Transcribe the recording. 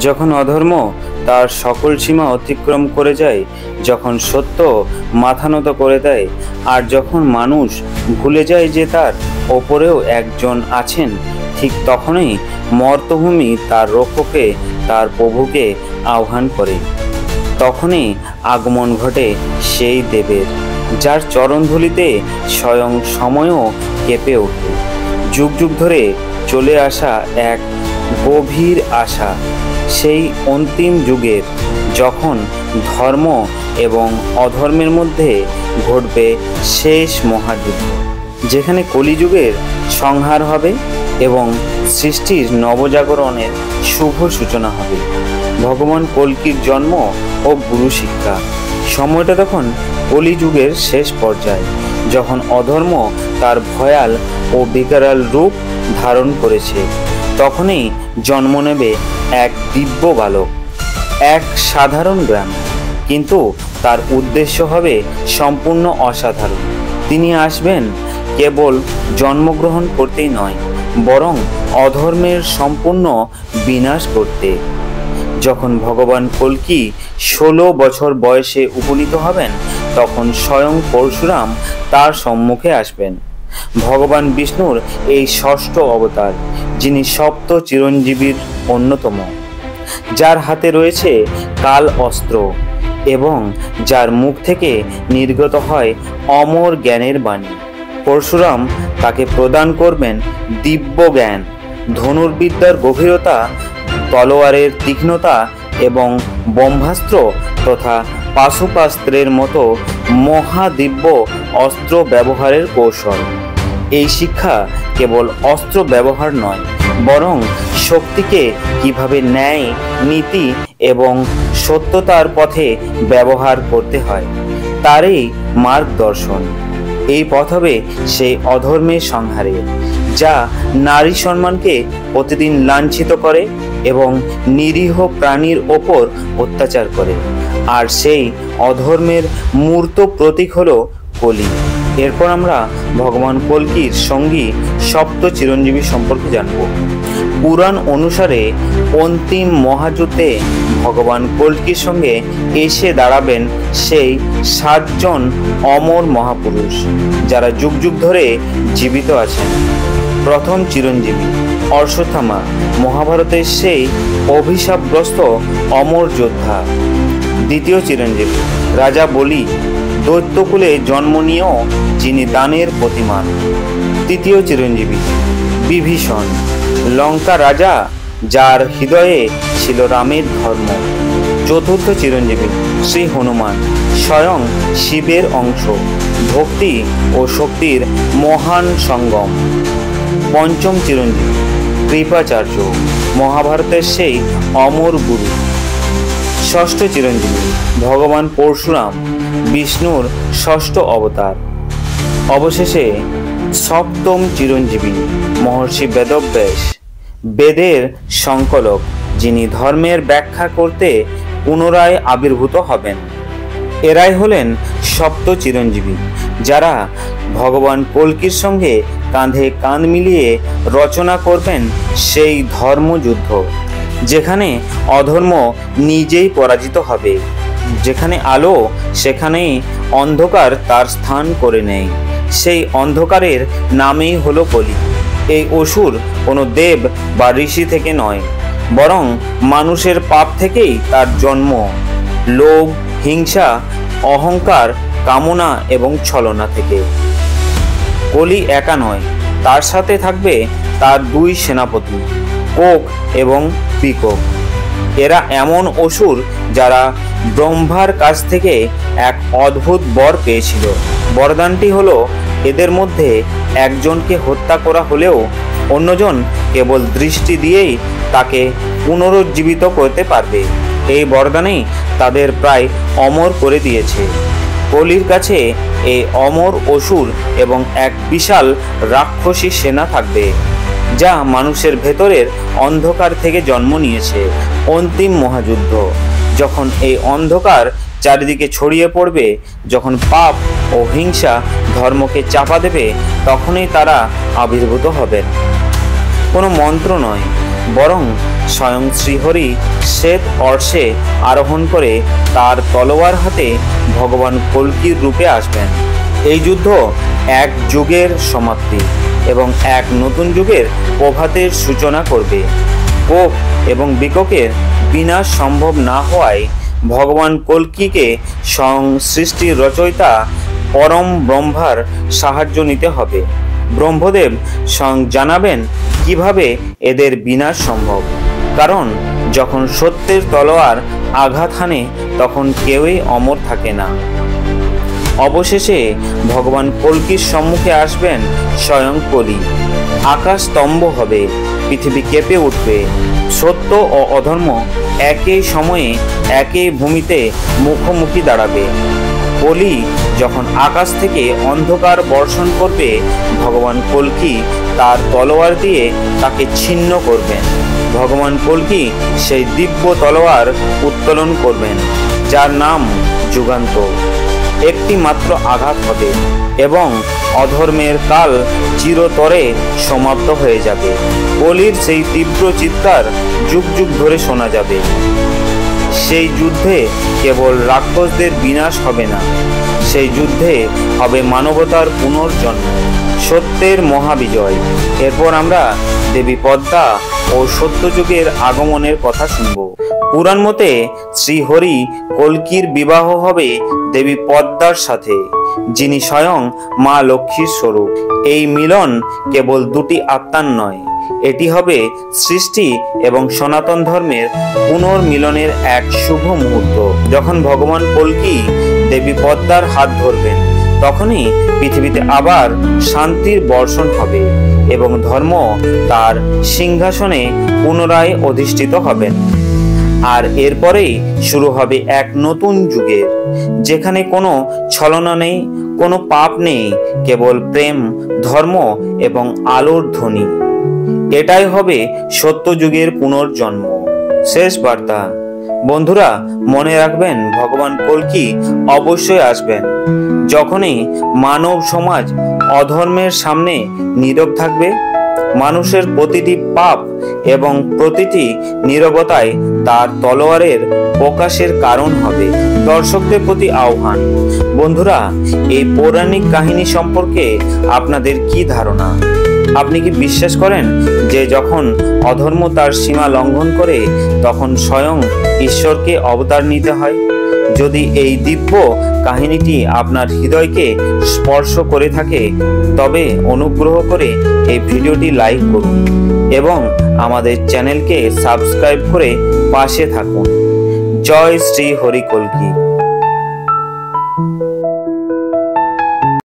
যখন অধর্ম তার সকল সীমা অতিক্রম করে যায়, যখন সত্য মাথা নত করে দেয়, আর যখন মানুষ ভুলে যায় যে তার ওপরেও একজন আছেন, ঠিক তখনই মর্তভূমি তার রক্ষকে, তার প্রভুকে আহ্বান করে। তখনই আগমন ঘটে সেই দেবের, যার চরণধূলিতে স্বয়ং সময়ও কেঁপে ওঠে। যুগ যুগ ধরে চলে আসা এক গভীর আশা, সেই অন্তিম যুগের, যখন ধর্ম এবং অধর্মের মধ্যে ঘটবে শেষ মহাযুদ্ধ, যেখানে কলিযুগের সংহার হবে এবং সৃষ্টির নবজাগরণের শুভ সূচনা হবে। ভগবান কল্কির জন্ম ও গুরু শিক্ষা। সময়টা তখন কলিযুগের শেষ পর্যায়ে, যখন অধর্ম তার ভয়াল ও বিকরাল রূপ ধারণ করেছে। তখনই জন্ম নেবে এক দিব্য বালক, এক সাধারণ গ্রাম, কিন্তু তার উদ্দেশ্য হবে সম্পূর্ণ অসাধারণ। তিনি আসবেন কেবল জন্মগ্রহণ করতেই নয়, বরং অধর্মের সম্পূর্ণ বিনাশ করতে। যখন ভগবান কল্কি 16 বছর বয়সে উপনীত হবেন, তখন স্বয়ং পরশুরাম তার সম্মুখে আসবেন। ভগবান বিষ্ণুর এই ষষ্ঠ অবতার, যিনি সপ্ত চিরঞ্জীবীর অন্যতম, যার হাতে রয়েছে কাল অস্ত্র এবং যার মুখ থেকে নির্গত হয় অমর জ্ঞানের বাণী। পরশুরাম তাকে প্রদান করবেন দিব্য জ্ঞান, ধনুর্বিদ্যার গভীরতা, তলোয়ারের তীক্ষ্ণতা এবং ব্রহ্মাস্ত্র তথা পাশুপাস্ত্রের মতো মহাদিব্য অস্ত্র ব্যবহারের কৌশল। এই শিক্ষা কেবল অস্ত্র ব্যবহার নয়, বরং শক্তিকে কিভাবে ন্যায়, নীতি এবং সত্যতার পথে ব্যবহার করতে হয়, তারই মার্গদর্শন। এই পথ হবে সেই অধর্মের সংহারে, যা নারী সম্মানকে প্রতিদিন লাঞ্ছিত করে এবং নিরীহ প্রাণীর ওপর অত্যাচার করে। আর সেই অধর্মের মূর্ত প্রতীক হলো কলি। এরপর আমরা ভগবান কল্কির সঙ্গী সপ্ত চিরঞ্জীবী সম্পর্কে জানব। পুরাণ অনুসারে অন্তিম মহাযুদ্ধে ভগবান কল্কির সঙ্গে এসে দাঁড়াবেন সেই 7 জন অমর মহাপুরুষ, যারা যুগ যুগ ধরে জীবিত আছেন। প্রথম চিরঞ্জীবী অশ্বত্থামা, মহাভারতের সেই অভিশাপগ্রস্ত অমর যোদ্ধা। দ্বিতীয় চিরঞ্জীবী রাজা বলি, দৈত্যকুলে জন্ম নিয়েও যিনি দানের প্রতিমান। তৃতীয় চিরঞ্জীবী বিভীষণ, লঙ্কা রাজা, যার হৃদয়ে ছিল রামের ধর্ম। চতুর্থ চিরঞ্জীবী শ্রী হনুমান, স্বয়ং শিবের অংশ, ভক্তি ও শক্তির মহান সঙ্গম। পঞ্চম চিরঞ্জীবী কৃপাচার্য, মহাভারতের সেই অমর গুরু। ষষ্ঠ চিরঞ্জীবী ভগবান পরশুরাম, বিষ্ণুর ষষ্ঠ অবতার। অবশেষে সপ্তম চিরঞ্জীবী মহর্ষি বেদব্যাস, বেদের সংকলক, যিনি ধর্মের ব্যাখ্যা করতে পুনরায় আবির্ভূত হবেন। এরাই হলেন সপ্ত চিরঞ্জীবী, যারা ভগবান কল্কির সঙ্গে কাঁধে কাঁধ মিলিয়ে রচনা করবেন সেই ধর্মযুদ্ধ, যেখানে অধর্ম নিজেই পরাজিত হবে। যেখানে আলো, সেখানেই অন্ধকার তার স্থান করে নেয়। সেই অন্ধকারের নামেই হলো কলি। এই অসুর কোনো দেব বা ঋষি থেকে নয়, বরং মানুষের পাপ থেকেই তার জন্ম। লোভ, হিংসা, অহংকার, কামনা এবং ছলনা থেকে। কলি একা নয়, তার সাথে থাকবে তার 2 সেনাপতি, কোক এবং পিকক। এরা এমন অসুর যারা ব্রহ্মার কাছ থেকে এক অদ্ভুত বর পেয়েছিল। বরদানটি হলো, এদের মধ্যে একজনকে হত্যা করা হলেও অন্যজন কেবল দৃষ্টি দিয়েই তাকে পুনরুজ্জীবিত করতে পারবে। এই বরদানেই তাদের প্রায় অমর করে দিয়েছে। কলির কাছে এই অমর অসুর এবং এক বিশাল রাক্ষসী সেনা থাকবে, যা মানুষের ভেতরের অন্ধকার থেকে জন্ম নিয়েছে। অন্তিম মহাযুদ্ধ, যখন এই অন্ধকার চারিদিকে ছড়িয়ে পড়বে, যখন পাপ ও হিংসা ধর্মকে চাপা দেবে, তখনই তারা আবির্ভূত হবেন। কোনো মন্ত্র নয়, বরং স্বয়ং শ্রীহরি শ্বেত অর্শে আরোহণ করে তার তলোয়ার হাতে ভগবান কল্কির রূপে আসবেন। এই যুদ্ধ এক যুগের সমাপ্তি এবং এক নতুন যুগের প্রভাতের সূচনা করবে। কোপ এবং বিকোপের বিনাশ সম্ভব না হওয়ায় ভগবান কল্কিকে স্বয়ং সৃষ্টির রচয়িতা পরম ব্রহ্মার সাহায্য নিতে হবে। ব্রহ্মদেব স্বয়ং জানাবেন কিভাবে এদের বিনাশ সম্ভব, কারণ যখন সত্যের তলোয়ার আঘাত হানে তখন কেউই অমর থাকে না। অবশেষে ভগবান কল্কির সম্মুখে আসবেন স্বয়ং কলি। আকাশ স্তম্ভ হবে, পৃথিবী কেঁপে উঠবে। সত্য ও অধর্ম একই সময়ে একই ভূমিতে মুখোমুখি দাঁড়াবে। কলি যখন আকাশ থেকে অন্ধকার বর্ষণ করবে, ভগবান কল্কি তার তলোয়ার দিয়ে তাকে ছিন্ন করবেন। ভগবান কল্কি সেই দিব্য তলোয়ার উত্তোলন করবেন, যার নাম যুগান্তর। একটি মাত্র আঘাত হবে এবং অধর্মের কাল চিরতরে সমাপ্ত হয়ে যাবে। কলির সেই তীব্র চিৎকার যুগ যুগ ধরে শোনা যাবে। সেই যুদ্ধে কেবল রাক্ষসদের বিনাশ হবে না, সেই যুদ্ধে হবে মানবতার পুনর্জন্ম, সত্যের মহাবিজয়। এরপর আমরা দেবী পদ্মা ও সত্যযুগের আগমনের কথা শুনব। পুরাণ মতে শ্রীহরি কল্কির বিবাহ হবে দেবী পদ্মার সাথে, যিনি স্বয়ং মা লক্ষ্মীর স্বরূপ। এই মিলন কেবল দুটি আত্মার নয়, এটি হবে সৃষ্টি এবং সনাতন ধর্মের পুনর্মিলনের এক শুভ মুহূর্ত। যখন ভগবান কল্কি দেবী পদ্মার হাত ধরবেন, তখনই পৃথিবীতে আবার শান্তির বর্ষণ হবে এবং ধর্ম তার সিংহাসনে পুনরায় অধিষ্ঠিত হবেন। আর এরপরেই শুরু হবে এক নতুন যুগের, যেখানে কোনো ছলনা নেই, কোনো পাপ নেই, কেবল প্রেম, ধর্ম এবং আলোর ধ্বনি। এটাই হবে সত্যযুগের পুনর্জন্ম। শেষ বার্তা, বন্ধুরা মনে রাখবেন, ভগবান কল্কি অবশ্যই আসবেন। যখনই মানব সমাজ অধর্মের সামনে নীরব থাকবে, মানুষের প্রতিটি পাপ এবং প্রতিটি নীরবতায় তার তলোয়ারের প্রকাশের কারণ হবে। দর্শকদের প্রতি আহ্বান, বন্ধুরা এই পৌরাণিক কাহিনী সম্পর্কে আপনাদের কি ধারণা? আপনি কি বিশ্বাস করেন যে যখন অধর্ম তার সীমা লঙ্ঘন করে, তখন স্বয়ং ঈশ্বরকে অবতার নিতে হয়? যদি এই দিব্য কাহিনীটি আপনার হৃদয়কে স্পর্শ করে থাকে, তবে অনুগ্রহ করে এই ভিডিওটি লাইক করুন এবং আমাদের চ্যানেলকে সাবস্ক্রাইব করে পাশে থাকুন। জয় শ্রী হরি কল্কি।